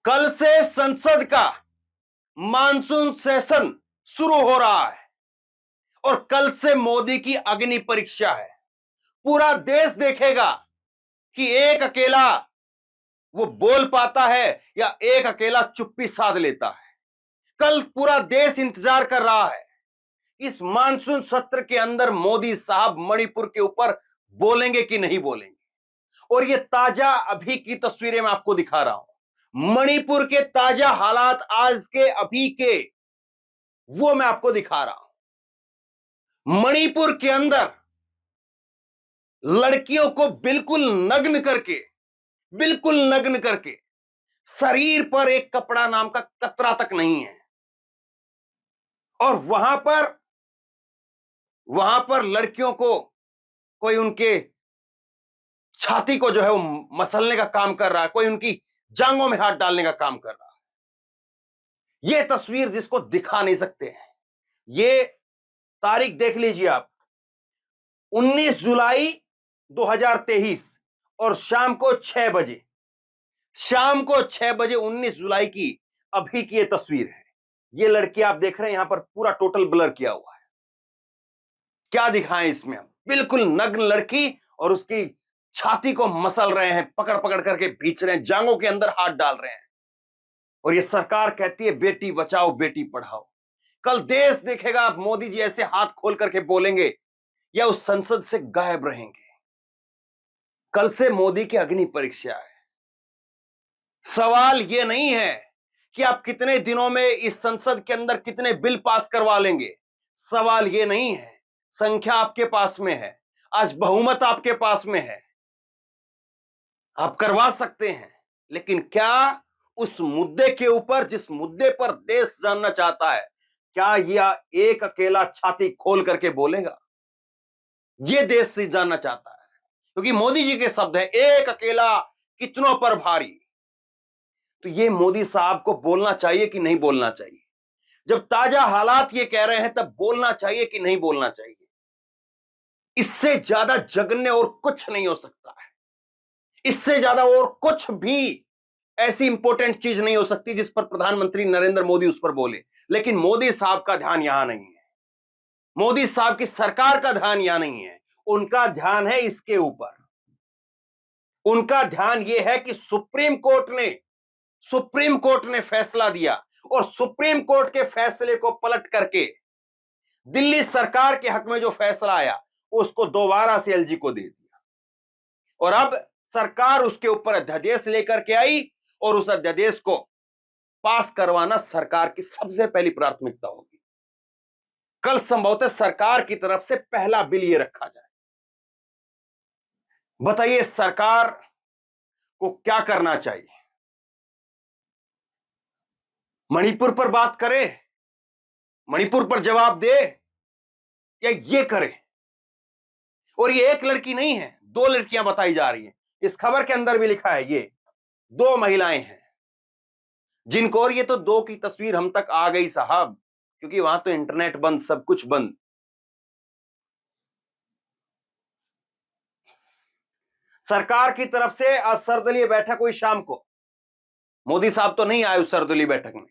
कल से संसद का मानसून सेशन शुरू हो रहा है और कल से मोदी की अग्नि परीक्षा है। पूरा देश देखेगा कि एक अकेला वो बोल पाता है या एक अकेला चुप्पी साध लेता है। कल पूरा देश इंतजार कर रहा है इस मानसून सत्र के अंदर मोदी साहब मणिपुर के ऊपर बोलेंगे कि नहीं बोलेंगे। और ये ताजा अभी की तस्वीरें मैं आपको दिखा रहा हूं, मणिपुर के ताजा हालात आज के अभी के वो मैं आपको दिखा रहा हूं। मणिपुर के अंदर लड़कियों को बिल्कुल नग्न करके शरीर पर एक कपड़ा नाम का कतरा तक नहीं है। और वहां पर लड़कियों को कोई उनके छाती को जो है वो मसलने का काम कर रहा है, कोई उनकी जांघों में हाथ डालने का काम कर रहा है। यह तस्वीर जिसको दिखा नहीं सकते हैं, ये तारीख देख लीजिए आप, 19 जुलाई 2023 और शाम को 6 बजे 19 जुलाई की अभी की ये तस्वीर है। ये लड़की आप देख रहे हैं, यहां पर पूरा टोटल ब्लर किया हुआ है। क्या दिखाएं इसमें हम? बिल्कुल नग्न लड़की और उसकी छाती को मसल रहे हैं, पकड़ पकड़ करके खींच रहे हैं, जांघों के अंदर हाथ डाल रहे हैं। और ये सरकार कहती है बेटी बचाओ बेटी पढ़ाओ। कल देश देखेगा आप मोदी जी ऐसे हाथ खोल करके बोलेंगे या उस संसद से गायब रहेंगे। कल से मोदी की अग्नि परीक्षा है। सवाल यह नहीं है कि आप कितने दिनों में इस संसद के अंदर कितने बिल पास करवा लेंगे। सवाल यह नहीं है, संख्या आपके पास में है, आज बहुमत आपके पास में है, आप करवा सकते हैं। लेकिन क्या उस मुद्दे के ऊपर, जिस मुद्दे पर देश जानना चाहता है, क्या यह एक अकेला छाती खोल करके बोलेगा? यह देश से जानना चाहता है, क्योंकि मोदी जी के शब्द हैं, एक अकेला कितनों पर भारी। तो यह मोदी साहब को बोलना चाहिए कि नहीं बोलना चाहिए? जब ताजा हालात ये कह रहे हैं तब बोलना चाहिए कि नहीं बोलना चाहिए? इससे ज्यादा जघन्य और कुछ नहीं हो सकता है। इससे ज्यादा और कुछ भी ऐसी इंपॉर्टेंट चीज नहीं हो सकती जिस पर प्रधानमंत्री नरेंद्र मोदी उस पर बोले। लेकिन मोदी साहब का ध्यान यहां नहीं है, मोदी साहब की सरकार का ध्यान यहां नहीं है। उनका ध्यान है इसके ऊपर। उनका ध्यान यह है कि सुप्रीम कोर्ट ने फैसला दिया और सुप्रीम कोर्ट के फैसले को पलट करके दिल्ली सरकार के हक में जो फैसला आया उसको दोबारा से एलजी को दे दिया। और अब सरकार उसके ऊपर अध्यादेश लेकर के आई और उस अध्यादेश को पास करवाना सरकार की सबसे पहली प्राथमिकता होगी। कल संभवतः सरकार की तरफ से पहला बिल यह रखा जाए। बताइए सरकार को क्या करना चाहिए? मणिपुर पर बात करे, मणिपुर पर जवाब दे, या ये करे? और ये एक लड़की नहीं है, 2 लड़कियां बताई जा रही हैं। इस खबर के अंदर भी लिखा है ये 2 महिलाएं हैं जिनको, और ये तो 2 की तस्वीर हम तक आ गई साहब, क्योंकि वहां तो इंटरनेट बंद, सब कुछ बंद। सरकार की तरफ से आज सर्वदलीय बैठक हुई शाम को। मोदी साहब तो नहीं आए उस सर्वदलीय बैठक में,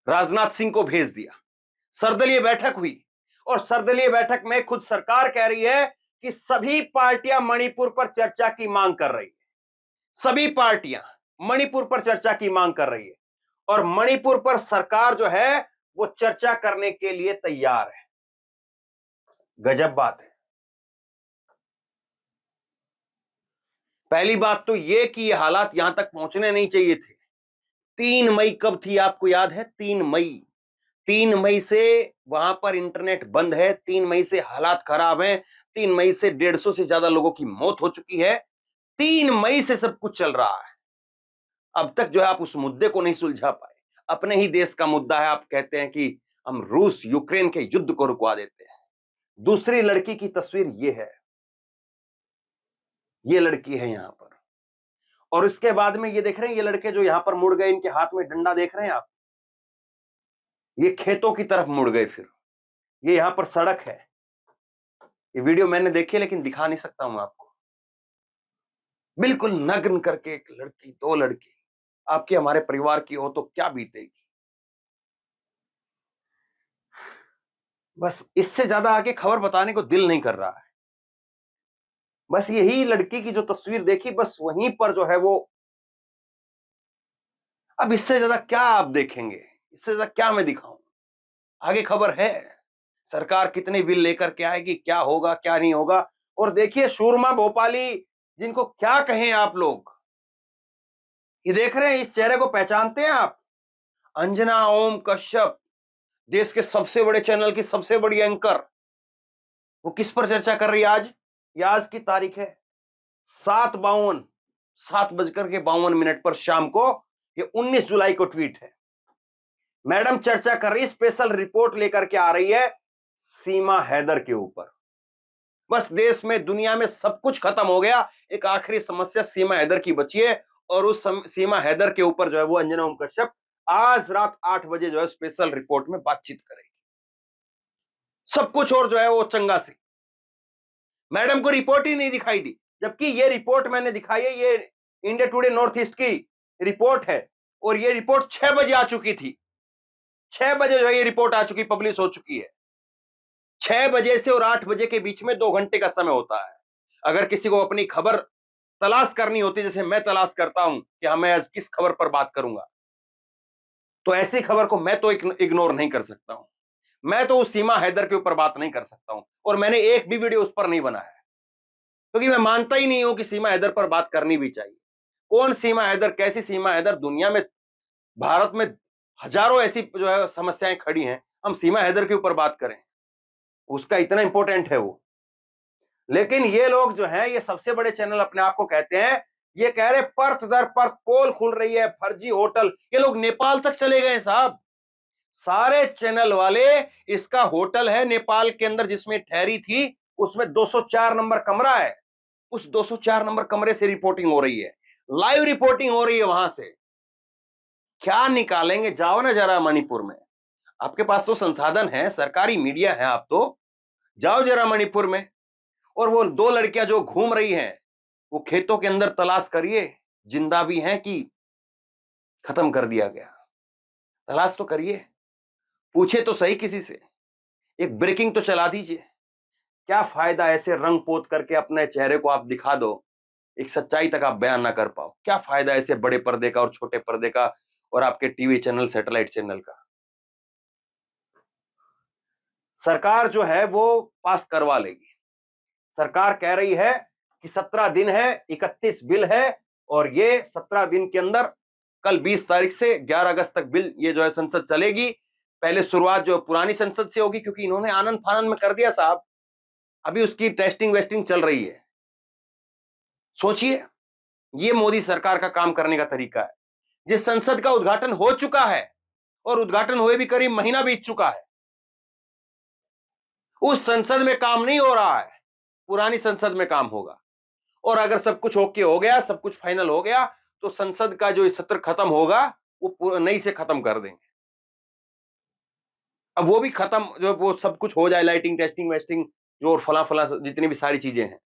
राजनाथ सिंह को भेज दिया। सर्वदलीय बैठक हुई और सर्वदलीय बैठक में खुद सरकार कह रही है कि सभी पार्टियां मणिपुर पर चर्चा की मांग कर रही है। सभी पार्टियां मणिपुर पर चर्चा की मांग कर रही है और मणिपुर पर सरकार जो है वो चर्चा करने के लिए तैयार है। गजब बात है। पहली बात तो यह कि ये हालात यहां तक पहुंचने नहीं चाहिए थे। 3 मई कब थी आपको याद है? 3 मई से वहां पर इंटरनेट बंद है, 3 मई से हालात खराब हैं, 3 मई से 150 से ज्यादा लोगों की मौत हो चुकी है। 3 मई से सब कुछ चल रहा है। अब तक जो है आप उस मुद्दे को नहीं सुलझा पाए। अपने ही देश का मुद्दा है, आप कहते हैं कि हम रूस यूक्रेन के युद्ध को रुकवा देते हैं। दूसरी लड़की की तस्वीर ये है, ये लड़की है यहां पर, और इसके बाद में ये देख रहे हैं ये लड़के जो यहां पर मुड़ गए, इनके हाथ में डंडा देख रहे हैं आप, ये खेतों की तरफ मुड़ गए। फिर ये यहां पर सड़क है। ये वीडियो मैंने देखी लेकिन दिखा नहीं सकता हूं आपको। बिल्कुल नग्न करके एक लड़की, 2 लड़की आपकी हमारे परिवार की हो तो क्या बीतेगी। बस इससे ज्यादा आगे खबर बताने को दिल नहीं कर रहा है। बस यही लड़की की जो तस्वीर देखी, बस वहीं पर जो है वो, अब इससे ज्यादा क्या आप देखेंगे, इससे ज्यादा क्या मैं दिखाऊं। आगे खबर है, सरकार कितने बिल लेकर के आएगी, क्या होगा क्या नहीं होगा। और देखिए शूरमा भोपाली, जिनको क्या कहें आप लोग, ये देख रहे हैं, इस चेहरे को पहचानते हैं आप? अंजना ओम कश्यप, देश के सबसे बड़े चैनल की सबसे बड़ी एंकर, वो किस पर चर्चा कर रही है आज? ये आज की तारीख है 7:52, 7:52 पर शाम को, ये 19 जुलाई को ट्वीट है। मैडम चर्चा कर रही, स्पेशल रिपोर्ट लेकर के आ रही है सीमा हैदर के ऊपर। बस देश में दुनिया में सब कुछ खत्म हो गया, एक आखिरी समस्या सीमा हैदर की बची है। और उस सीमा हैदर के ऊपर जो है वो अंजना ओम कश्यप आज रात 8 बजे जो है स्पेशल रिपोर्ट में बातचीत करेगी। सब कुछ और जो है वो चंगा सी, मैडम को रिपोर्ट ही नहीं दिखाई दी, जबकि ये रिपोर्ट मैंने दिखाई है, ये इंडिया टुडे नॉर्थ ईस्ट की रिपोर्ट है। और ये रिपोर्ट 6 बजे आ चुकी थी, 6 बजे जो है ये रिपोर्ट आ चुकी, पब्लिश हो चुकी है। 6 बजे से और 8 बजे के बीच में 2 घंटे का समय होता है। अगर किसी को अपनी खबर तलाश करनी होती, जैसे मैं तलाश करता हूं कि मैं आज किस खबर पर बात करूंगा, तो ऐसी खबर को मैं तो इग्नोर नहीं कर सकता हूं। मैं तो उस सीमा हैदर के ऊपर बात नहीं कर सकता हूं, और मैंने एक भी वीडियो उस पर नहीं बनाया है, क्योंकि मैं मानता ही नहीं हूं कि सीमा हैदर पर बात करनी भी चाहिए। कौन सीमा हैदर, कैसी सीमा हैदर? दुनिया में, भारत में हजारों ऐसी जो है समस्याएं खड़ी हैं, हम सीमा हैदर के ऊपर बात करें, उसका इतना इंपॉर्टेंट है वो। लेकिन ये लोग जो हैं, ये सबसे बड़े चैनल अपने आप को कहते हैं, ये कह रहे परत दर परत पोल खुल रही है, फर्जी होटल, ये लोग नेपाल तक चले गए साहब। सारे चैनल वाले, इसका होटल है नेपाल के अंदर जिसमें ठहरी थी, उसमें 204 नंबर कमरा है, उस 204 नंबर कमरे से रिपोर्टिंग हो रही है, लाइव रिपोर्टिंग हो रही है वहां से। क्या निकालेंगे? जाओ ना जरा मणिपुर में, आपके पास तो संसाधन है, सरकारी मीडिया है, आप तो जाओ जरा मणिपुर में। और वो 2 लड़कियां जो घूम रही हैं, वो खेतों के अंदर तलाश करिए, जिंदा भी हैं कि खत्म कर दिया गया, तलाश तो करिए, पूछे तो सही किसी से, एक ब्रेकिंग तो चला दीजिए। क्या फायदा ऐसे रंग पोत करके अपने चेहरे को आप दिखा दो, एक सच्चाई तक आप बयान ना कर पाओ। क्या फायदा ऐसे बड़े पर्दे का और छोटे पर्दे का, और आपके टीवी चैनल, सैटेलाइट चैनल का। सरकार जो है वो पास करवा लेगी। सरकार कह रही है कि 17 दिन है, 31 बिल है, और ये 17 दिन के अंदर, कल 20 तारीख से 11 अगस्त तक बिल ये जो है संसद चलेगी। पहले शुरुआत जो पुरानी संसद से होगी, क्योंकि इन्होंने आनंद फानंद में कर दिया साहब, अभी उसकी टेस्टिंग वेस्टिंग चल रही है। सोचिए, ये मोदी सरकार का काम करने का तरीका है। जिस संसद का उद्घाटन हो चुका है, और उद्घाटन हुए भी करीब महीना बीत चुका है, उस संसद में काम नहीं हो रहा है, पुरानी संसद में काम होगा। और अगर सब कुछ ओके हो गया, सब कुछ फाइनल हो गया, तो संसद का जो सत्र खत्म होगा, वो नई से खत्म कर देंगे। अब वो भी खत्म, जो वो सब कुछ हो जाए, लाइटिंग, टेस्टिंग वेस्टिंग, जो और फला फला जितनी भी सारी चीजें हैं,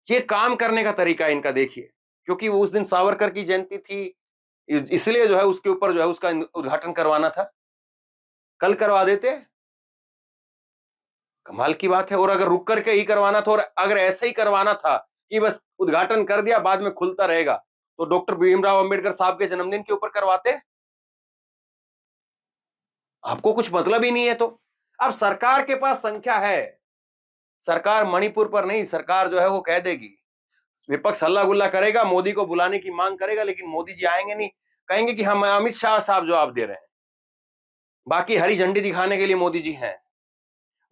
ये काम करने का तरीका है इनका। देखिए, क्योंकि वो उस दिन सावरकर की जयंती थी, इसलिए जो है उसके ऊपर जो है उसका उद्घाटन करवाना था, कल करवा देते, कमाल की बात है। और अगर रुक करके ही करवाना था, और अगर ऐसे ही करवाना था कि बस उद्घाटन कर दिया, बाद में खुलता रहेगा, तो डॉक्टर भीमराव अंबेडकर साहब के जन्मदिन के ऊपर करवाते। आपको कुछ मतलब ही नहीं है तो। अब सरकार के पास संख्या है, सरकार मणिपुर पर नहीं, सरकार जो है वो कह देगी, विपक्ष हल्ला गुल्ला करेगा, मोदी को बुलाने की मांग करेगा, लेकिन मोदी जी आएंगे नहीं, कहेंगे कि हम अमित शाह साहब जवाब दे रहे हैं, बाकी हरी झंडी दिखाने के लिए मोदी जी हैं।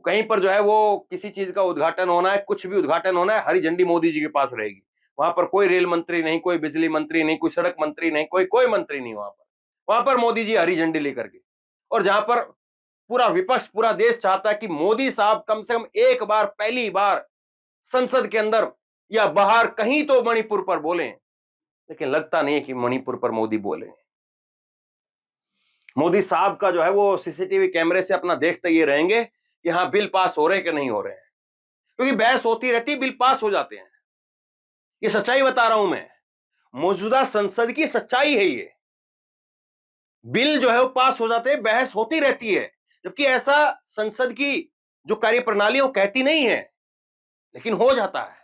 कहीं पर जो है वो किसी चीज का उद्घाटन होना है, कुछ भी उद्घाटन होना है, हरी झंडी मोदी जी के पास रहेगी। वहां पर कोई रेल मंत्री नहीं, कोई बिजली मंत्री नहीं, कोई सड़क मंत्री नहीं, कोई मंत्री नहीं वहां पर मोदी जी हरी झंडी लेकर के। और जहां पर पूरा विपक्ष, पूरा देश चाहता है कि मोदी साहब कम से कम एक बार, पहली बार संसद के अंदर या बाहर कहीं तो मणिपुर पर बोले, लेकिन लगता नहीं है कि मणिपुर पर मोदी बोले। मोदी साहब का जो है वो सीसीटीवी कैमरे से अपना देखते ये रहेंगे कि हाँ बिल पास हो रहे हैं कि नहीं हो रहे हैं, क्योंकि बहस होती रहती, बिल पास हो जाते हैं। ये सच्चाई बता रहा हूं मैं, मौजूदा संसद की सच्चाई है ये। बिल जो है वो पास हो जाते हैं, बहस होती रहती है, जबकि ऐसा संसद की जो कार्यप्रणाली वो कहती नहीं है, लेकिन हो जाता है।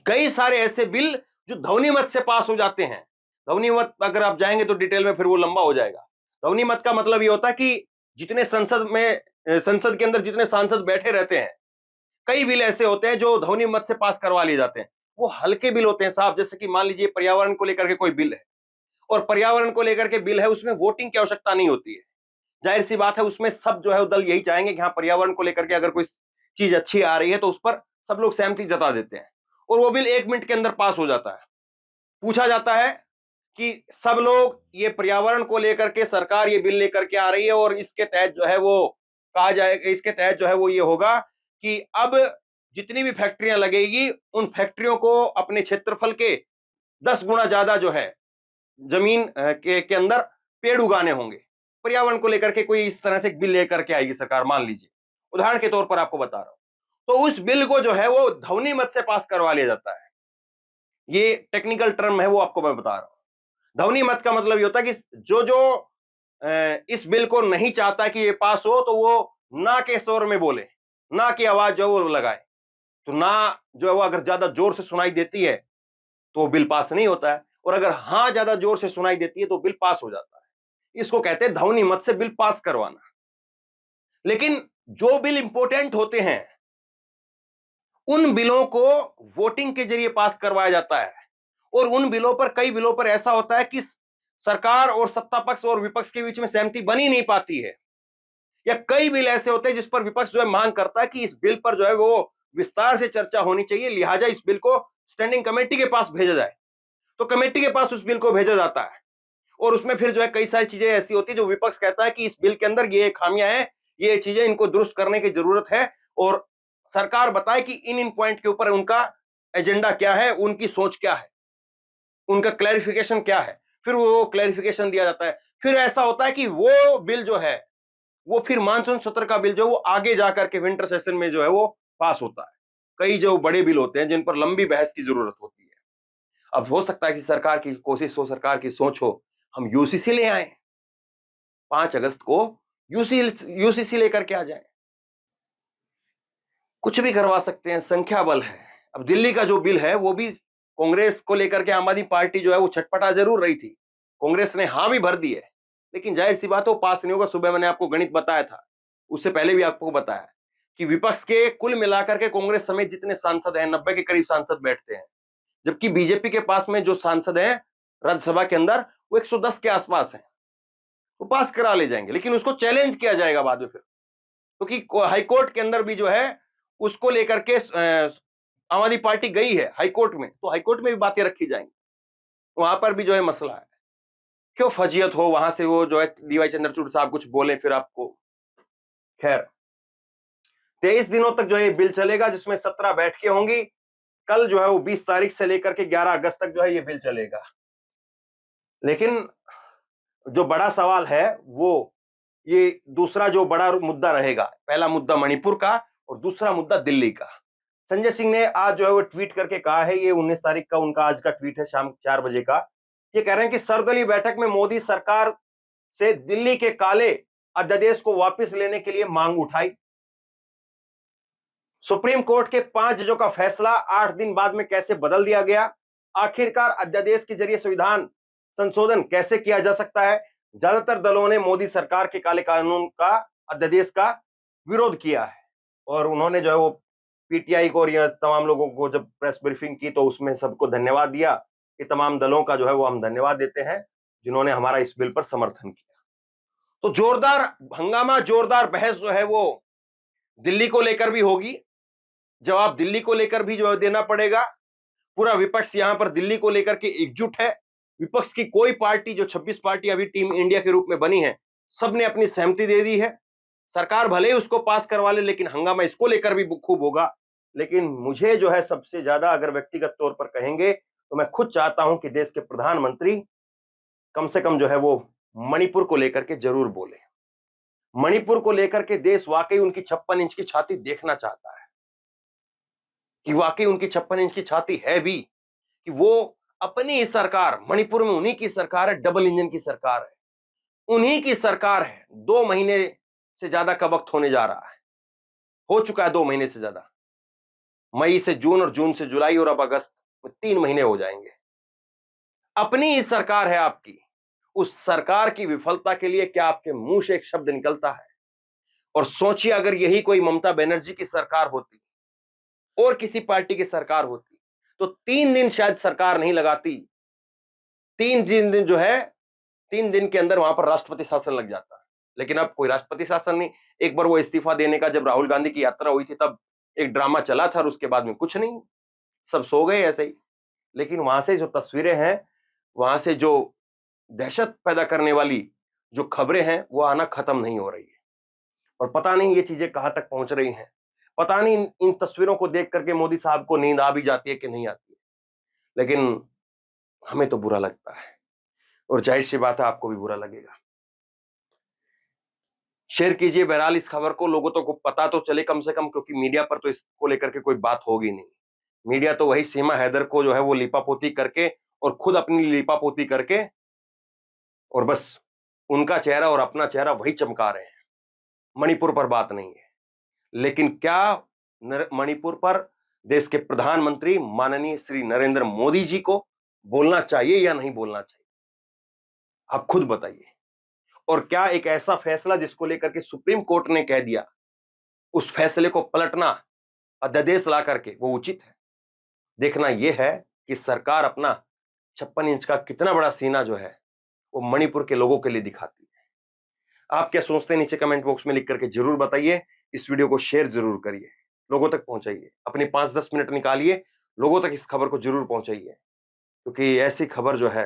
कई सारे ऐसे बिल जो ध्वनि मत से पास हो जाते हैं। ध्वनि मत अगर आप जाएंगे तो डिटेल में फिर वो लंबा हो जाएगा। ध्वनि मत का मतलब ये होता है कि जितने संसद के अंदर जितने सांसद बैठे रहते हैं, कई बिल ऐसे होते हैं जो ध्वनि मत से पास करवा लिए जाते हैं। वो हल्के बिल होते हैं साहब, जैसे कि मान लीजिए पर्यावरण को लेकर के कोई बिल है, और पर्यावरण को लेकर के बिल है, उसमें वोटिंग की आवश्यकता नहीं होती है। जाहिर सी बात है, उसमें सब जो है दल यही चाहेंगे कि हाँ, पर्यावरण को लेकर के अगर कोई चीज अच्छी आ रही है तो उस पर सब लोग सहमति जता देते हैं, और वो बिल 1 मिनट के अंदर पास हो जाता है। पूछा जाता है कि सब लोग ये पर्यावरण को लेकर के सरकार ये बिल लेकर के आ रही है, और इसके तहत जो है वो कहा जाएगा, इसके तहत जो है वो ये होगा कि अब जितनी भी फैक्ट्रियां लगेगी, उन फैक्ट्रियों को अपने क्षेत्रफल के 10 गुना ज्यादा जो है जमीन के अंदर पेड़ उगाने होंगे। पर्यावरण को लेकर के कोई इस तरह से एक बिल लेकर के आएगी सरकार, मान लीजिए, उदाहरण के तौर पर आपको बता रहा हूं, तो उस बिल को जो है वो ध्वनि मत से पास करवा लिया जाता है। ये टेक्निकल टर्म है, वो आपको मैं बता रहा हूं। ध्वनि मत का मतलब ये होता है कि जो जो इस बिल को नहीं चाहता कि ये पास हो, तो वो ना के स्वर में बोले, ना की आवाज जो वो लगाए। तो ना जो है वो अगर ज्यादा जोर से सुनाई देती है तो बिल पास नहीं होता है, और अगर हाँ ज्यादा जोर से सुनाई देती है तो बिल पास हो जाता है। इसको कहते हैं ध्वनि मत से बिल पास करवाना। लेकिन जो बिल इंपॉर्टेंट होते हैं, उन बिलों को वोटिंग के जरिए पास करवाया जाता है, और उन बिलों पर, कई बिलों पर ऐसा होता है कि सरकार और सत्ता पक्ष और विपक्ष के बीच में सहमति बनी नहीं पाती है, या कई बिल ऐसे होते हैं जिस पर विपक्ष जो है मांग करता है कि इस बिल पर जो है वो विस्तार से चर्चा होनी चाहिए, लिहाजा इस बिल को स्टैंडिंग कमेटी के पास भेजा जाए। तो कमेटी के पास उस बिल को भेजा जाता है, और उसमें फिर जो है कई सारी चीजें ऐसी होती है जो विपक्ष कहता है कि इस बिल के अंदर ये खामियां हैं, ये चीजें इनको दुरुस्त करने की जरूरत है, और सरकार बताए कि इन पॉइंट के ऊपर उनका एजेंडा क्या है, उनकी सोच क्या है, उनका क्लैरिफिकेशन क्या है। फिर वो क्लैरिफिकेशन दिया जाता है। फिर ऐसा होता है कि वो बिल जो है वो फिर मानसून सत्र का बिल जो वो आगे जाकर के विंटर सेशन में जो है वो पास होता है। कई जो बड़े बिल होते हैं जिन पर लंबी बहस की जरूरत होती है। अब हो सकता है कि सरकार की कोशिश हो, सरकार की सोच हो, हम यूसीसी ले आए, 5 अगस्त को यूसीसी लेकर के आ जाए, कुछ भी करवा सकते हैं, संख्या बल है। अब दिल्ली का जो बिल है वो भी कांग्रेस को लेकर के आम आदमी पार्टी जो है वो छटपटा जरूर रही थी। कांग्रेस ने हाँ भी भर दी है, लेकिन जाहिर सी बात है वो पास नहीं होगा। सुबह मैंने आपको गणित बताया था, उससे पहले भी आपको बताया कि विपक्ष के कुल मिलाकर के कांग्रेस समेत जितने सांसद हैं, 90 के करीब सांसद बैठते हैं, जबकि बीजेपी के पास में जो सांसद हैं राज्यसभा के अंदर वो 110 के आसपास हैं। वो पास करा ले जाएंगे, लेकिन उसको चैलेंज किया जाएगा बाद में फिर, क्योंकि हाईकोर्ट के अंदर भी जो है उसको लेकर के आम आदमी पार्टी गई है हाईकोर्ट में, तो हाईकोर्ट में भी बातें रखी जाएंगी, वहां पर भी जो है मसला है। क्यों फजीयत हो, वहां से वो जो है डीवाई चंद्रचूड़ साहब कुछ बोले फिर आपको। खैर, 23 दिनों तक जो है बिल चलेगा, जिसमें 17 बैठकें होंगी। कल जो है वो 20 तारीख से लेकर के 11 अगस्त तक जो है ये बिल चलेगा। लेकिन जो बड़ा सवाल है वो ये दूसरा जो बड़ा मुद्दा रहेगा, पहला मुद्दा मणिपुर का और दूसरा मुद्दा दिल्ली का। संजय सिंह ने आज जो है वो ट्वीट करके कहा है, ये 19 तारीख का उनका आज का ट्वीट है, शाम 4 बजे का। ये कह रहे हैं कि सर्वदलीय बैठक में मोदी सरकार से दिल्ली के काले अध्यादेश को वापस लेने के लिए मांग उठाई। सुप्रीम कोर्ट के 5 जजों का फैसला 8 दिन बाद में कैसे बदल दिया गया? आखिरकार अध्यादेश के जरिए संविधान संशोधन कैसे किया जा सकता है? ज्यादातर दलों ने मोदी सरकार के काले कानून का, अध्यादेश का विरोध किया है, और उन्होंने जो है वो पीटीआई को और यह तमाम लोगों को जब प्रेस ब्रीफिंग की तो उसमें सबको धन्यवाद दिया कि तमाम दलों का जो है वो हम धन्यवाद देते हैं जिन्होंने हमारा इस बिल पर समर्थन किया। तो जोरदार हंगामा, जोरदार बहस जो है वो दिल्ली को लेकर भी होगी। जवाब दिल्ली को लेकर भी जो है देना पड़ेगा। पूरा विपक्ष यहां पर दिल्ली को लेकर के एकजुट है। विपक्ष की कोई पार्टी, जो 26 पार्टी अभी टीम इंडिया के रूप में बनी है, सबने अपनी सहमति दे दी है। सरकार भले ही उसको पास करवा ले, लेकिन हंगामा इसको लेकर भी खूब होगा। लेकिन मुझे जो है सबसे ज्यादा, अगर व्यक्तिगत तौर पर कहेंगे, तो मैं खुद चाहता हूं कि देश के प्रधानमंत्री कम से कम जो है वो मणिपुर को लेकर के जरूर बोले। मणिपुर को लेकर के देश वाकई उनकी 56 इंच की छाती देखना चाहता है, कि वाकई उनकी 56 इंच की छाती है भी, कि वो अपनी ही सरकार, मणिपुर में उन्हीं की सरकार है, डबल इंजन की सरकार है, उन्हीं की सरकार है। 2 महीने से ज्यादा का वक्त होने जा रहा है, हो चुका है 2 महीने से ज्यादा। मई से जून और जून से जुलाई और अब अगस्त में 3 महीने हो जाएंगे। अपनी ही सरकार है आपकी। उस सरकार की विफलता के लिए क्या आपके मुंह से एक शब्द निकलता है? और सोचिए अगर यही कोई ममता बनर्जी की सरकार होती और किसी पार्टी की सरकार होती तो 3 दिन शायद सरकार नहीं लगाती। 3 दिन जो है, 3 दिन के अंदर वहां पर राष्ट्रपति शासन लग जाता। लेकिन अब कोई राष्ट्रपति शासन नहीं। एक बार वो इस्तीफा देने का जब राहुल गांधी की यात्रा हुई थी तब एक ड्रामा चला था और उसके बाद में कुछ नहीं, सब सो गए ऐसे ही। लेकिन वहां से जो तस्वीरें हैं, वहां से जो दहशत पैदा करने वाली जो खबरें हैं वो आना खत्म नहीं हो रही है। और पता नहीं ये चीजें कहां तक पहुंच रही हैं। पता नहीं इन तस्वीरों को देख करके मोदी साहब को नींद आ भी जाती है कि नहीं आती है। लेकिन हमें तो बुरा लगता है और जाहिर सी बात है आपको भी बुरा लगेगा। शेयर कीजिए बहरहाल इस खबर को, लोगों तो को पता तो चले कम से कम, क्योंकि मीडिया पर तो इसको लेकर के कोई बात होगी नहीं। मीडिया तो वही सीमा हैदर को जो है वो लिपापोती करके और खुद अपनी लिपापोती करके और बस उनका चेहरा और अपना चेहरा वही चमका रहे हैं। मणिपुर पर बात नहीं है। लेकिन क्या मणिपुर पर देश के प्रधानमंत्री माननीय श्री नरेंद्र मोदी जी को बोलना चाहिए या नहीं बोलना चाहिए? आप खुद बताइए। और क्या एक ऐसा फैसला जिसको लेकर के सुप्रीम कोर्ट ने कह दिया, उस फैसले को पलटना, अध्यादेश ला करके वो उचित है? देखना यह है कि सरकार अपना 56 इंच का कितना बड़ा सीना जो है वो मणिपुर के लोगों के लिए दिखाती है। आप क्या सोचते हैं नीचे कमेंट बॉक्स में लिख करके जरूर बताइए। इस वीडियो को शेयर जरूर करिए, लोगों तक पहुंचाइए, अपने 5-10 मिनट निकालिए, लोगों तक इस खबर को जरूर पहुंचाइए, क्योंकि ऐसी खबर जो है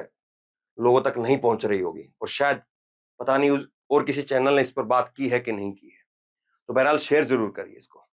लोगों तक नहीं पहुंच रही होगी और शायद पता नहीं और किसी चैनल ने इस पर बात की है कि नहीं की है। तो बहरहाल शेयर जरूर करिए इसको।